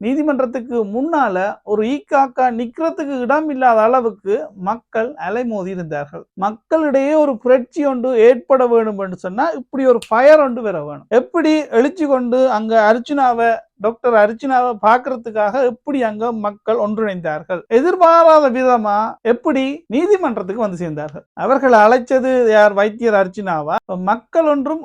நீதிமன்றத்துக்கு முன்னால ஒரு ஈக்காக்கா நிக்கிறதுக்கு இடம் இல்லாத அளவுக்கு மக்கள் அலைமோதி இருந்தார்கள். மக்களிடையே ஒரு புரட்சி ஒன்று ஏற்பட வேண்டும் என்று சொன்னா இப்படி ஒரு ஃபயர் ஒன்று வர வேணும். எப்படி எழுச்சி கொண்டு அங்க அர்ச்சுனாவை டாக்டர் அர்ச்சுனாவை பார்க்கறதுக்காக எப்படி அங்க மக்கள் ஒன்றிணைந்தார்கள். எதிர்பாராத விதமா எப்படி நீதிமன்றத்துக்கு வந்து சேர்ந்தார்கள். அவர்கள் அழைச்சது யார்? வைத்தியர் அர்ச்சுனாவா? மக்கள் ஒன்றும்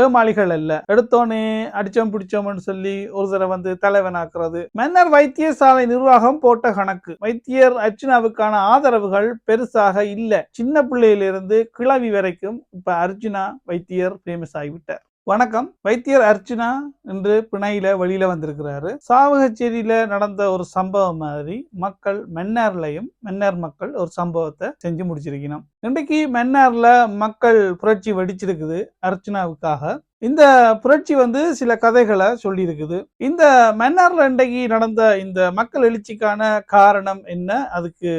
ஏமாளிகள் அல்ல. எடுத்தோனே அடிச்சோம் பிடிச்சோம்னு சொல்லி ஒரு தடவை வந்து தலைவனாக்குறது. மன்னர் வைத்தியசாலை நிர்வாகம் போட்ட கணக்கு. வைத்தியர் அர்ச்சுனாவுக்கான ஆதரவுகள் பெருசாக இல்ல. சின்ன பிள்ளையிலிருந்து கிழவி வரைக்கும் இப்ப அர்ச்சுனா வைத்தியர் ஃபேமஸ் ஆகிவிட்டார். வணக்கம். வைத்தியர் அர்ச்சுனா என்று பிணையில வெளியில வந்திருக்கிறாரு. சாவகச்சேரியில நடந்த ஒரு சம்பவம் மாதிரி மக்கள் மன்னார் மக்கள் ஒரு சம்பவத்தை செஞ்சு முடிச்சிருக்கணும். இன்றைக்கு மன்னார்ல மக்கள் புரட்சி வெடிச்சிருக்குது அர்ச்சுனாவுக்காக. இந்த புரட்சி வந்து சில கதைகளை சொல்லி இருக்குது. இந்த மன்னார்ல இன்றைக்கு நடந்த இந்த மக்கள் எழுச்சிக்கான காரணம் என்ன? அதுக்கு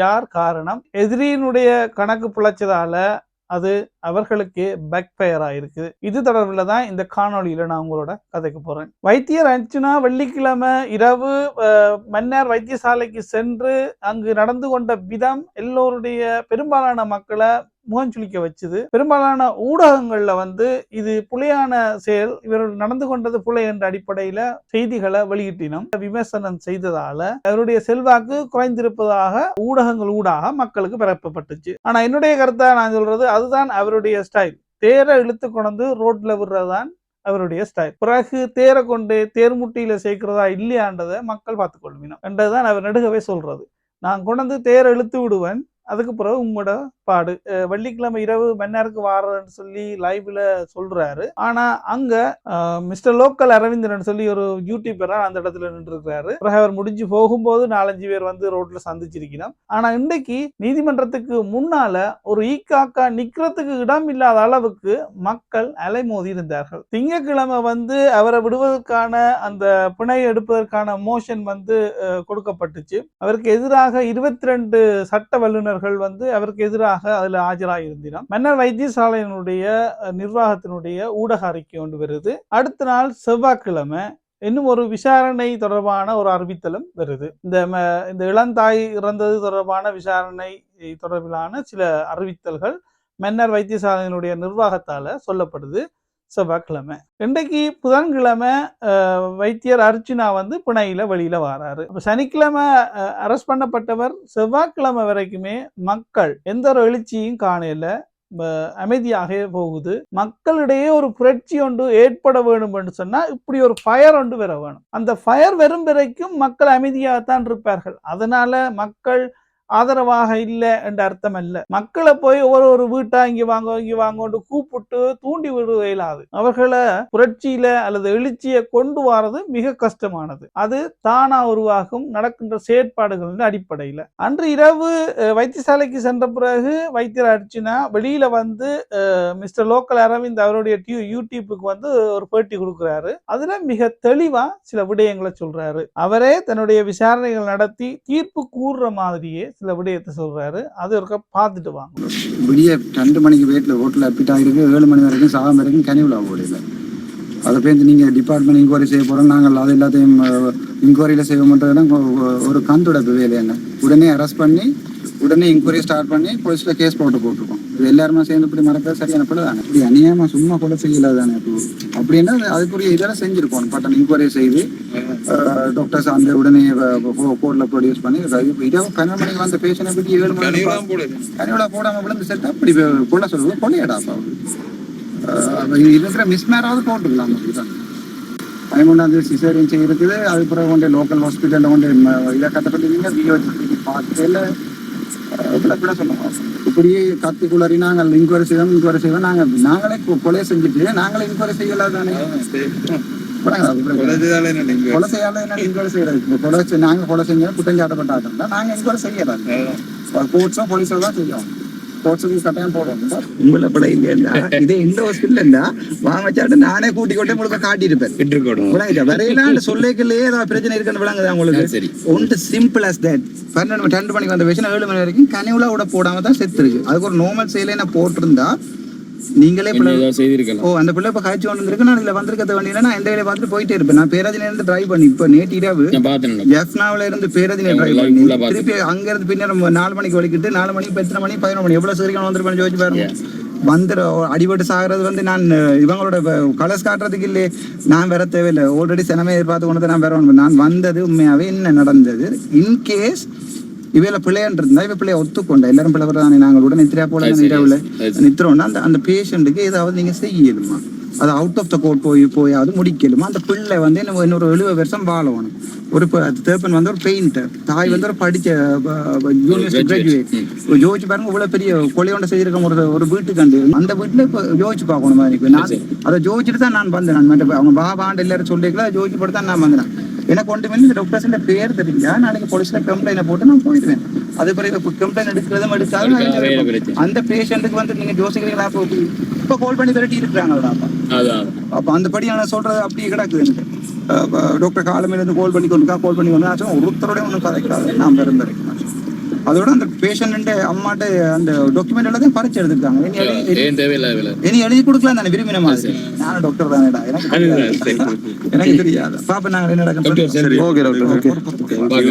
யார் காரணம்? எதிரியினுடைய கணக்கு பிழைச்சதால அது அவர்களுக்கு பேக் ஃபயர் ஆயிருக்கு. இது தொடர்பில் தான் இந்த காணொலியில நான் உங்களோட கதைக்கு போறேன். வைத்தியர் அர்ச்சுனா வெள்ளிக்கிழமை இரவு மன்னார் வைத்தியசாலைக்கு சென்று அங்கு நடந்து கொண்ட விதம் எல்லோருடைய பெரும்பாலான மக்களை முகஞ்சுளிக்க வச்சுது. பெரும்பாலான ஊடகங்கள்ல வந்து இது புலையான செயல், இவர்கள் நடந்து கொண்டது புலை என்ற அடிப்படையில செய்திகளை வெளியிட்டினோம். விமர்சனம் செய்ததால அவருடைய செல்வாக்கு குறைந்திருப்பதாக ஊடகங்கள் ஊடாக மக்களுக்கு பரப்பப்பட்டுச்சு. ஆனா என்னுடைய கருத்தை நான் சொல்றது, அதுதான் அவருடைய ஸ்டைல். தேரை இழுத்து கொண்டு ரோட்ல விடுறதுதான் அவருடைய ஸ்டைல். பிறகு தேரை கொண்டு தேர்முட்டியில சேர்க்கிறதா இல்லையான்றதை மக்கள் பார்த்துக் கொள்வினோம் என்றதுதான் அவர் நெடுகவே சொல்றது. நான் கொண்டு தேரை இழுத்து விடுவேன், அதுக்கு பிறகு உங்களோட பாடு. வெள்ளிக்கிழமை இரவு மன்னாருக்கு வாரன்னு சொல்லி லைவ்ல சொல்றாரு. ஆனா அங்க மிஸ்டர் லோக்கல் அரவிந்தன் சொல்லி ஒரு யூடியூபரா அந்த இடத்துல நின்று இருக்கிறாரு. அவர் முடிஞ்சு போகும்போது 4-5 பேர் வந்து ரோட்ல சந்திச்சிருக்கணும். ஆனா இன்றைக்கு நீதிமன்றத்துக்கு முன்னால ஒரு ஈக்காக்கா நிக்கிறதுக்கு இடம் இல்லாத அளவுக்கு மக்கள் அலைமோதி இருந்தார்கள். திங்கட்கிழமை வந்து அவரை விடுவதற்கான அந்த பிணை எடுப்பதற்கான மோஷன் வந்து கொடுக்கப்பட்டுச்சு. அவருக்கு எதிராக 22 சட்ட வல்லுநர்கள் வந்து அவருக்கு எதிராக அதுல ஆஜராக இருந்தினம். மன்னர் வைத்தியசாலையினுடைய நிர்வாகத்தினுடைய ஊடக அறிக்கை ஒன்று வருது. அடுத்த நாள் செவ்வாய்க்கிழமை இன்னும் ஒரு விசாரணை தொடர்பான ஒரு அறிவித்தலும் வருது. இந்த இளந்தாய் இறந்தது தொடர்பான விசாரணை தொடர்பிலான சில அறிவித்தல்கள் மன்னர் வைத்தியசாலையினுடைய நிர்வாகத்தால சொல்லப்படுது. செவ்வாய்க்கிழமை. இன்றைக்கு புதன்கிழமை வைத்தியர் அர்ச்சுனா வந்து பிணையில வெளியில வராரு. சனிக்கிழமை அரெஸ்ட் பண்ணப்பட்டவர். செவ்வாய்க்கிழமை வரைக்குமே மக்கள் எந்த ஒரு எழுச்சியும் காணல, அமைதியாக போகுது. மக்களிடையே ஒரு புரட்சி ஒன்று ஏற்பட வேண்டும் என்று சொன்னா இப்படி ஒரு ஃபயர் ஒன்று வர வேணும். அந்த ஃபயர் வரும் வரைக்கும் மக்கள் அமைதியாகத்தான் இருப்பார்கள். அதனால மக்கள் ஆதரவாக இல்லை என்ற அர்த்தம் அல்ல. மக்களை போய் ஒரு வீட்டா இங்க வாங்க கூப்பிட்டு தூண்டி விடுவது இயலாது. அவர்களை புரட்சியில அல்லது எழுச்சியை கொண்டு வரது மிக கஷ்டமானது. அது தானா உருவாகும் நடக்கின்ற செயற்பாடுகளின் அடிப்படையில. அன்று இரவு வைத்தியசாலைக்கு சென்ற பிறகு வைத்தியர் அர்ச்சுனா வெளியில வந்து மிஸ்டர் லோக்கல் அரவிந்த் அவருடைய யூடியூப்புக்கு வந்து ஒரு பேட்டி கொடுக்கிறாரு. அதுல மிக தெளிவா சில விடயங்களை சொல்றாரு. அவரே தன்னுடைய விசாரணைகள் நடத்தி தீர்ப்பு கூறுற மாதிரியே சில விடயத்தை சொல்றாரு. அது ஒரு பார்த்துட்டு வாங்க. விடிய 2 மணிக்கு வீட்டில் ஹோட்டலில் அப்பிட் ஆகிருக்கு. 7 மணி வரைக்கும் சாகம் வரைக்கும் கனிவில் ஆகல. அதை பேருந்து நீங்கள் டிபார்ட்மெண்ட் இன்கொயரி செய்ய போகிறோம், நாங்கள் அது எல்லாத்தையும் இன்கொயரியில் செய்ய மாட்டோம்னா ஒரு கந்துடைப்பு வேலை என்ன. உடனே அரெஸ்ட் பண்ணி உடனே இன்கொயரி ஸ்டார்ட் பண்ணி போலீஸில் கேஸ் போட்டிருக்கோம். இது எல்லாருமே சேர்ந்து இப்படி மறக்க சரியான பிள்ளை தானே. இப்படி அநியாயமாக சும்மா கூட செய்யலாது தானே. அப்படின்னா அதுக்குரிய இதெல்லாம் செஞ்சுருக்கோம். பட்டன் இன்கொயரி செய்து டாக்டர்ஸ் அந்த உடனே கோர்ட்ல ப்ரொடியூஸ் பண்ணி இரவு 12 மணிக்கு வந்த பேஷனை பற்றி 7 மணி கனிவிழா போடாமல் விழுந்து செட்டு அப்படி கொள்ள சொல்லுவோம். கொள்ளையடாப்பா இருக்கிற மிஸ்மேராவது போட்டுக்கலாம். டைம் கொண்டாந்து சிசேரியன் செய்யிருக்குது. அது பிறகு கொண்டு லோக்கல் ஹாஸ்பிட்டலில் கொண்டு இதை கட்டப்பட்டு பிஓஜி பார்த்து இல்லை இப்படி சொல்லுவோம். இப்படியே கத்திக்குள்ளறி நாங்கள் இன்கொயரி செய்வோம். நாங்களே கொலை செஞ்சுட்டு நாங்களே இன்கொயரி செய்யலாம் தானே. கொலை செய்யாத இன்கொயரி செய்யறது. நாங்கள் கொலை செஞ்சோம் குற்றஞ்சாட்டப்பட்டாங்க. நாங்கள் இன்கொயரி செய்யலாம். கோர்ட்ஸோ போலீஸோ தான் செய்யும். கோர்ட்ஸுக்கு கட்டாயம் போடுவோம். உங்களை பிள்ளை இல்லையா இதே இந்த ஹாஸ்பிட்டல் வாங்கச்சாட்டு நானே கூட்டி கொண்டு உங்களுக்கு காட்டியிருப்பேன். வரையிலான்னு சொல்லிக்கலையே ஏதாவது பிரச்சனை இருக்குன்னு விளங்குதா உங்களுக்கு? சரி, ஒன்று சிம்பிள் அஸ் தட். 12 மணிக்கு வந்த விஷயம் 7 மணி வரைக்கும் கனிவுல விட போடாம தான் செத்துருக்கு. அதுக்கு ஒரு நார்மல் செயலை போட்டிருந்தா நீங்களே அந்த பிள்ளை இப்ப காய்ச்சி கொண்டு இருக்கு. நான் இதுல வந்திருக்க வேண்டிய நான் எந்த வேலையை பார்த்துட்டு போயிட்டே இருப்பேன். நான் பேராஜில இருந்து டிரைவ் பண்ணி இப்ப நேற்று இரவு ஜெஃப்னாவில இருந்து பேராஜில டிரைவ் பண்ணி திருப்பி அங்க இருந்து பின்னர் 4 மணிக்கு வலிக்கிட்டு 4 மணி 10 மணி 11 மணி எவ்வளவு சீக்கிரம் வந்துருப்பேன் யோசிச்சு பாருங்க. வந்துரு அடிபட்டு சாகிறது வந்து நான் இவங்களோட கலர்ஸ் காட்டுறதுக்கு இல்லையே, நான் வேற தேவையில்லை. ஆல்ரெடி சினமே எதிர்பார்த்து கொண்டு நான் வேற நான் வந்தது உண்மையாவே என்ன நடந்தது. இன்கேஸ் இவையில பிள்ளைன்னு இருந்தா இவ பிள்ளைய ஒத்துக்கொண்ட எல்லாரும் பிள்ளை தானே நாங்கள் உடனே நித்திரா போல நிறவுல நித்திரோம்னா அந்த பேஷண்ட்டுக்கு ஏதாவது நீங்க செய்யலுமா, அது அவுட் ஆஃப் த கோர்ட் போயாவது முடிக்கலுமா. அந்த பிள்ளை வந்து இன்னொரு 70 வருஷம் வாழணும். ஒரு தேப்பன் வந்து ஒரு பெயிண்டர், தாய் வந்து ஒரு படிச்ச யூனிவர்சிட்டி கிராஜுவேட். யோசிச்சு பாருங்க இவ்வளவு பெரிய கொலையோண்ட செய்திருக்க ஒரு வீட்டுக்காண்டு அந்த வீட்டுல இப்ப யோசிச்சு பார்க்கணும் மாதிரி. நான் அதை யோசிச்சுட்டு தான் நான் வந்தேன். நான் அவங்க பாபாண்டு எல்லாரும் சொல்லிருக்கல யோசிச்சு போட்டு தான் நான் வந்தேன். எனக்கு கொண்டு வந்து இந்த டாக்டர்ஸ் பேர் தெரிஞ்சா நாளைக்கு போலீஸ்ல கம்ப்ளைண்ட் போட்டு நான் போயிடுவேன். அது பிறகு கம்ப்ளைண்ட் எடுக்கிறதும் எடுக்காது. அந்த பேஷண்ட்டுக்கு வந்து நீங்க யோசிக்கிறீங்களா இப்ப கால் பண்ணி விரட்டி இருக்கிறாங்க. அப்ப அந்த படி நான் சொல்றது அப்படியே கிடக்குது. டாக்டர் காலமையில இருந்து கால் பண்ணி கொண்டு ஒருத்தரோட ஒன்றும் கதைக்காது. நான் பெருந்தரைக்கும் அதோட அந்த பேஷண்ட் அம்மாட்ட அந்த டாக்குமெண்ட் எல்லாத்தையும் பறிச்சு எடுத்துருக்காங்க. இனி எழுதி கொடுக்கலாம் தானே விரும்பின மாதிரி. நானும் டாக்டர் தானேடா, எனக்கு தெரியாது. பாப்பா நாங்க என்ன நடக்கும்.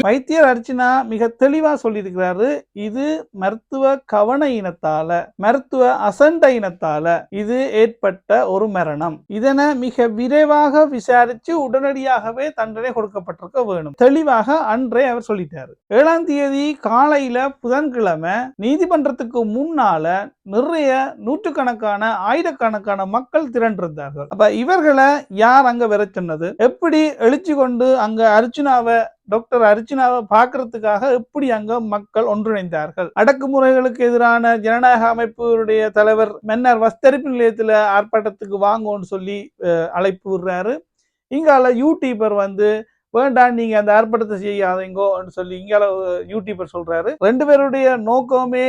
வைத்தியர் அர்ச்சனா மிக தெளிவா சொல்லியிருக்கிறாரு. இது மருத்துவ கவன இனத்தால, மருத்துவ அசண்ட இனத்தால இது ஏற்பட்ட ஒரு மரணம். இதனை மிக விரைவாக விசாரிச்சு உடனடியாகவே தண்டனை கொடுக்கப்பட்டிருக்க வேணும். தெளிவாக அன்றே அவர் சொல்லிட்டாரு. 7ஆம் தேதி காலை புதன்கிழமை நீதிமன்றத்துக்கு முன்னால நிறைய நூற்றுக்கணக்கான ஆயிரக்கணக்கான மக்கள் திரண்டிருந்தார்கள். அப்ப இவர்களை யார் அங்க வர சொன்னது? எப்படி எழுச்சி கொண்டு அங்க டாக்டர் அர்ச்சனாவை பார்க்கறதுக்காக எப்படி அங்க மக்கள் ஒன்றிணைந்தார்கள்? அடக்குமுறைகளுக்கு எதிரான ஜனநாயக அமைப்புடைய தலைவர் மன்னர் வஸ்தரிப்பு நிலையத்துல ஆர்ப்பாட்டத்துக்கு வாங்கன்னு சொல்லி அழைப்பு விடுறாரு. இங்கால யூடியூபர் வந்து வேண்டாம் நீங்க அந்த ஆர்ப்பாட்டத்தை செய்யாதீங்கன்னு சொல்லி இங்கால யூடியூபர் சொல்றாரு. 2 பேருடைய நோக்கமே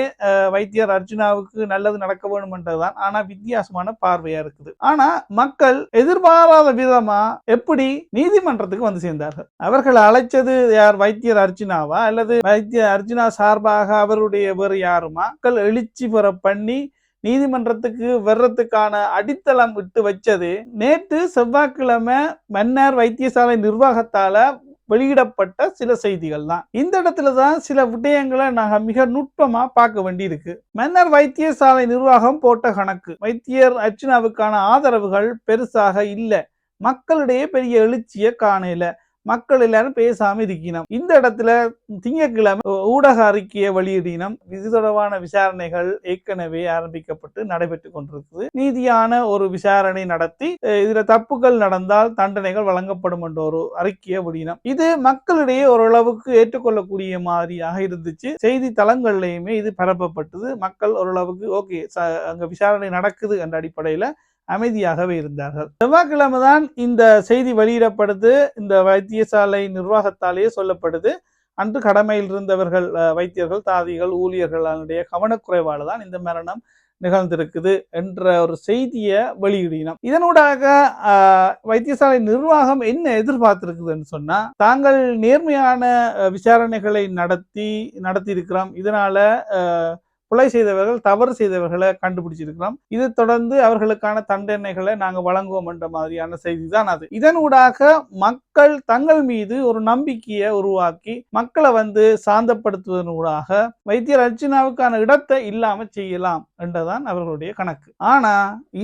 வைத்தியர் அர்ச்சனாவுக்கு நல்லது நடக்க வேணும்ன்றதுதான். ஆனா வித்தியாசமான பார்வையா இருக்குது. ஆனா மக்கள் எதிர்பாராத விதமா எப்படி நீதிமன்றத்துக்கு வந்து சேர்ந்தார்கள்? அவர்கள் அழைச்சது யார்? வைத்தியர் அர்ச்சனாவா அல்லது வைத்தியர் அர்ச்சனா சார்பாக அவருடைய வேறு யாருமா? மக்கள் எழுச்சி பெற பண்ணி நீதிமன்றத்துக்கு வர்றதுக்கான அடித்தளம் விட்டு வச்சது நேற்று செவ்வாய்க்கிழமை மன்னார் வைத்தியசாலை நிர்வாகத்தால வெளியிடப்பட்ட சில செய்திகள் தான். இந்த இடத்துலதான் சில விடயங்களை நாங்க மிக நுட்பமா பார்க்க வேண்டி இருக்கு. மன்னார் வைத்தியசாலை நிர்வாகம் போட்ட கணக்கு வைத்தியர் அர்ச்சனாவுக்கான ஆதரவுகள் பெருசாக இல்ல. மக்களிடையே பெரிய எழுச்சியை காணல. மக்கள் எல்லாரும் பேசாம இருக்கணும். இந்த இடத்துல திங்கட்கிழமை ஊடக அறிக்கையை வெளியிடினம். இது தொடர்பான விசாரணைகள் ஏற்கனவே ஆரம்பிக்கப்பட்டு நடைபெற்று கொண்டிருக்குது. நீதியான ஒரு விசாரணை நடத்தி இதுல தப்புகள் நடந்தால் தண்டனைகள் வழங்கப்படும் என்ற ஒரு அறிக்கையை வெளியினம். இது மக்களிடையே ஓரளவுக்கு ஏற்றுக்கொள்ளக்கூடிய மாதிரியாக இருந்துச்சு. செய்தி தளங்கள்லயுமே இது பரப்பப்பட்டது. மக்கள் ஓரளவுக்கு ஓகே அங்க விசாரணை நடக்குது என்ற அடிப்படையில அமைதியாகவே இருந்தார்கள். செவ்வாய்க்கிழமை தான் இந்த செய்தி வெளியிடப்படுது. இந்த வைத்தியசாலை நிர்வாகத்தாலேயே சொல்லப்படுது. அன்று கடமையில் இருந்தவர்கள் வைத்தியர்கள், தாதிகள், ஊழியர்களுடைய கவனக்குறைவால தான் இந்த மரணம் நிகழ்ந்திருக்குது என்ற ஒரு செய்தியை வெளியிடினோம். இதனூடாக வைத்தியசாலை நிர்வாகம் என்ன எதிர்பார்த்திருக்குதுன்னு சொன்னா, தாங்கள் நேர்மையான விசாரணைகளை நடத்தி இருக்கிறோம். இதனால கொலை செய்தவர்கள், தவறு செய்தவர்களை கண்டுபிடிச்சிருக்கிறோம். இதை தொடர்ந்து அவர்களுக்கான தண்டனைகளை நாங்கள் வழங்குவோம் என்ற மாதிரியான செய்தி தான் அது. இதனூடாக மக்கள் தங்கள் மீது ஒரு நம்பிக்கையை உருவாக்கி மக்களை வந்து சாந்தப்படுத்துவதனூடாக வைத்தியர் அர்ச்சனாவுக்கான இடத்தை இல்லாம செய்யலாம் என்றுதான் அவர்களுடைய கணக்கு. ஆனா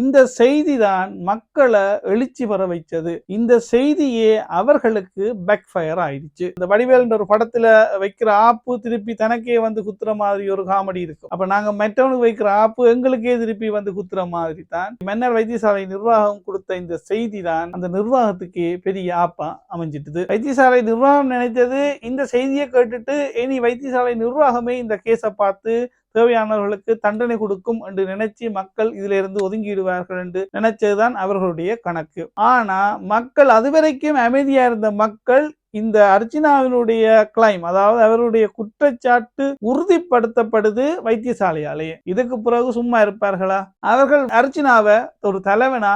இந்த செய்தி தான் மக்களை எழுச்சி பெற வைச்சது. இந்த செய்தியே அவர்களுக்கு பேக் ஃபயர் ஆயிடுச்சு. இந்த வடிவேல் ஒரு படத்துல வைக்கிற ஆப்பு திருப்பி தனக்கே வந்து குத்துற மாதிரி ஒரு காமெடி இருக்கும். அப்ப நாங்க மற்றவனுக்கு வைக்கிற ஆப்பு எங்களுக்கே திருப்பி வந்து குத்துற மாதிரி தான் மன்னர் வைத்தியசாலை நிர்வாகம் கொடுத்த இந்த செய்தி தான் அந்த நிர்வாகத்துக்கு பெரிய ஆப்பா அமைஞ்சிட்டது. வைத்தியசாலை நிர்வாகம் நினைத்தது இந்த செய்தியை கேட்டுட்டு இனி வைத்தியசாலை நிர்வாகமே இந்த கேஸை பார்த்து தேவையானவர்களுக்கு தண்டனை கொடுக்கும் என்று நினைச்சு மக்கள் இதுல இருந்து ஒதுங்கிடுவார்கள் என்று நினைச்சதுதான் அவர்களுடைய கணக்கு. ஆனா மக்கள் அதுவரைக்கும் அமைதியா இருந்த மக்கள் இந்த அர்ச்சனாவினுடைய கிளைம், அதாவது அவருடைய குற்றச்சாட்டு உறுதிப்படுத்தப்படுது வைத்தியசாலையாலேயே. இதுக்கு பிறகு சும்மா இருப்பார்களா? அவர்கள் அர்ச்சனாவை ஒரு தலைவனா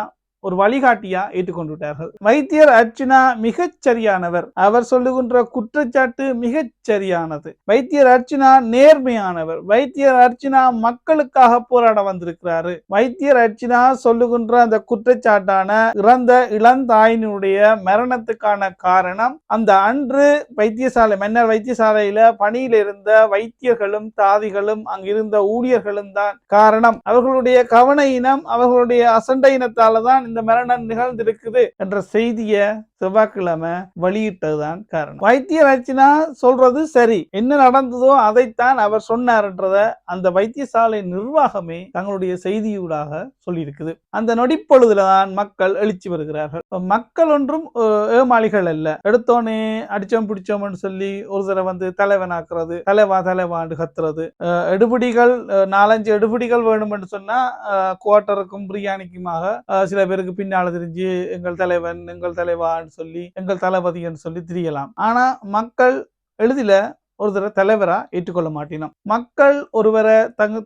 ஒரு வழிகாட்டியா ஏற்றுக்கொண்டுவிட்டார்கள். வைத்தியர் அர்ச்சுனா மிகச் சரியானவர். அவர் சொல்லுகின்ற குற்றச்சாட்டு மிகச் சரியானது. வைத்தியர் அர்ச்சுனா நேர்மையானவர். வைத்தியர் அர்ச்சுனா மக்களுக்காக போராட வந்திருக்கிறாரு. வைத்தியர் அர்ச்சுனா சொல்லுகின்ற அந்த குற்றச்சாட்டான இறந்த இளந்தாயினுடைய மரணத்துக்கான காரணம் அந்த அன்று வைத்தியசாலை மன்னர் வைத்தியசாலையில பணியில் இருந்த வைத்தியர்களும் தாதிகளும் அங்கிருந்த ஊழியர்களும் தான் காரணம். அவர்களுடைய கவன இனம் அவர்களுடைய அசண்டை இனத்தால தான் இந்த மரணம் நிகழ்ந்திருக்குது என்ற செய்தியை செவ்வாய்க்கிழமை வெளியிட்டதுதான் காரணம். வைத்தியர் அர்ச்சுனா சொல்றது சரி, என்ன நடந்ததோ அதைத்தான் அவர் சொன்னார்ன்றத அந்த வைத்தியசாலை நிர்வாகமே தங்களுடைய செய்தியூடாக சொல்லியிருக்குது. அந்த நொடிப்பொழுதுலதான் மக்கள் எழுச்சி வருகிறார்கள். மக்கள் ஒன்றும் ஏமாளிகள் அல்ல. எடுத்தோனே அடிச்சோம் பிடிச்சோம்னு சொல்லி ஒரு தடவை வந்து தலைவனாக்குறது, தலைவாண்டு கத்துறது, எடுபிடிகள் 4-5 எடுபிடிகள் வேணும் என்று சொன்னா குவார்ட்டருக்கும் பிரியாணிக்குமாக சில பேருக்கு பின்னால தெரிஞ்சு எங்கள் தலைவன் எங்கள் தலைவான்னு சொல்லி எங்கள் தளபதி என்று சொல்லி திரியலாம். ஆனா மக்கள் எளிதில ஒருத்தர தலைவரா ஏற்றுக்கொள்ள மாட்டினோம். மக்கள் ஒருவரை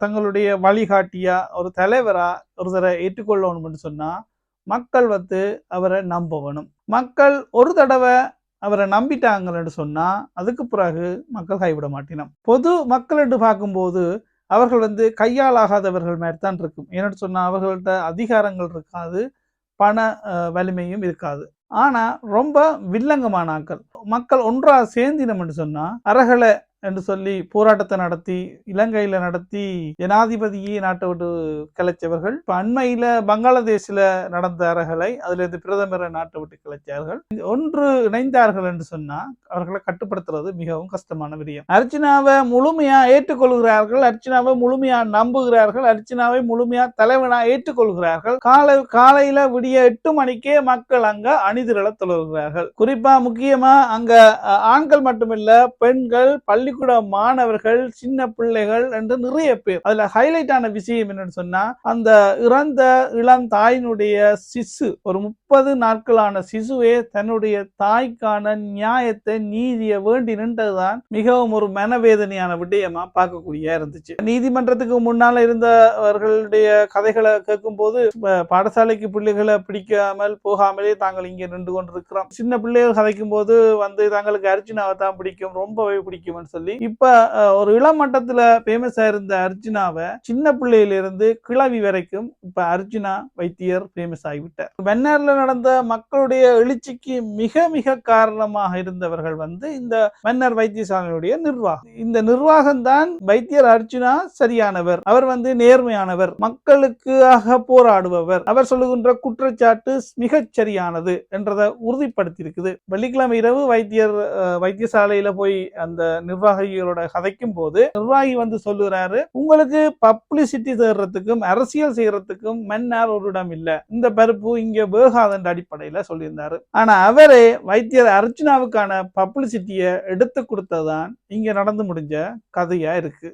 தங்களுடைய வழிகாட்டியா ஒரு தலைவரா ஒருத்தரை ஏற்றுக்கொள்ளணும்னு சொன்னா மக்கள் வந்து அவரை நம்பணும். மக்கள் ஒரு தடவை அவரை நம்பிட்டாங்கன்னு சொன்னா அதுக்கு பிறகு மக்கள் கைவிட மாட்டினோம். பொது மக்கள் என்று பார்க்கும்போது அவர்கள் வந்து கையாளாகாதவர்கள் மாதிரி தான் இருக்கும். ஏன்னு சொன்னா அவர்கள்ட்ட அதிகாரங்கள் இருக்காது, பண வலிமையும் இருக்காது. ஆனா ரொம்ப வில்லங்கமான ஆட்கள். மக்கள் ஒன்றா சேர்ந்தினம் என்று சொன்னா அரகலை என்று சொல்லி போராட்டத்தை நடத்தி இலங்கையில நடத்தி ஜனாதிபதியை நாட்டை விட்டு கிளச்சவர்கள். இப்ப அண்மையில பங்களாதேஷ்ல நடந்த அரகலை அதுல இருந்து பிரதமரை நாட்டை விட்டு கிளச்சார்கள். ஒன்று இணைந்தார்கள் என்று சொன்னா அவர்களை கட்டுப்படுத்துறது மிகவும் கஷ்டமான விடயம். அர்ச்சுனாவை முழுமையா ஏற்றுக்கொள்கிறார்கள், அர்ச்சுனாவை முழுமையா நம்புகிறார்கள், அர்ச்சுனாவை முழுமையா தலைவனா ஏற்றுக்கொள்கிறார்கள். காலையில விடிய 8 மணிக்கே மக்கள் அங்க அணிதிரள தொடர்கிறார்கள். குறிப்பா முக்கியமா அங்க ஆண்கள் மட்டுமில்ல, பெண்கள், பள்ளிக்கூட மாணவர்கள், சின்ன பிள்ளைகள் என்று நிறைய பேர். அதுல ஹைலைட் ஆன விஷயம் என்னன்னு சொன்னா அந்த இறந்த இளம் தாயினுடைய சிசு, ஒரு 30 நாட்களான சிசுவே தன்னுடைய தாய்க்கான நியாயத்தை நீதியை வேண்டி நின்றதுதான் மிகவும் ஒரு மனவேதனையான விடயமா பார்க்கக்கூடிய இருந்துச்சு. நீதிமன்றத்துக்கு முன்னால இருந்தவர்களுடைய கதைகளை கேட்கும் போது பாடசாலைக்கு பிள்ளைகளை பிடிக்காமல் போகாமலே தாங்கள் இங்க நின்று கொண்டிருக்கிறோம். சின்ன பிள்ளைகள் கதைக்கும் போது வந்து தங்களுக்கு அர்ச்சுனாவை தான் பிடிக்கும், ரொம்பவே பிடிக்கும் சொல்லி இப்ப ஒரு இளமட்டத்துல பேமஸ் ஆயிருந்த அர்ச்சுனாவை சின்ன பிள்ளையில இருந்து கிளவி வரைக்கும் இப்ப அர்ச்சுனா வைத்தியர் பேமஸ் ஆகிவிட்டார். மன்னார்ல நடந்த மக்களுடைய எழுச்சிக்கு மிக மிக காரணமாக இருந்தவர்கள் வந்து இந்த மன்னார் வைத்தியசாலையுடைய நிர்வாகம். இந்த நிர்வாகம் தான் வைத்தியர் அர்ச்சுனா சரியானவர், அவர் வந்து நேர்மையானவர், மக்களுக்காக போராடுபவர், அவர் சொல்லுகின்ற குற்றச்சாட்டு மிகச் சரியானது என்றதை உறுதிப்படுத்தி இருக்குது. வெள்ளிக்கிழமை இரவு வைத்தியசாலையில போய் அந்த நிர்வாகிகளோட கதைக்கும் போது நிர்வாகி வந்து சொல்லுறாரு, உங்களுக்கு பப்ளிசிட்டி தேடுறதுக்கும் அரசியல் செய்யறதுக்கும் மன்னார் ஒரு இடம் இல்ல, இந்த பருப்பு இங்க வேகாதன்ற அடிப்படையில சொல்லியிருந்தாரு. ஆனா அவரே வைத்தியர் அர்ச்சுனாவுக்கான பப்ளிசிட்டியை எடுத்து கொடுத்ததான் இங்க நடந்து முடிஞ்ச கதையா இருக்கு.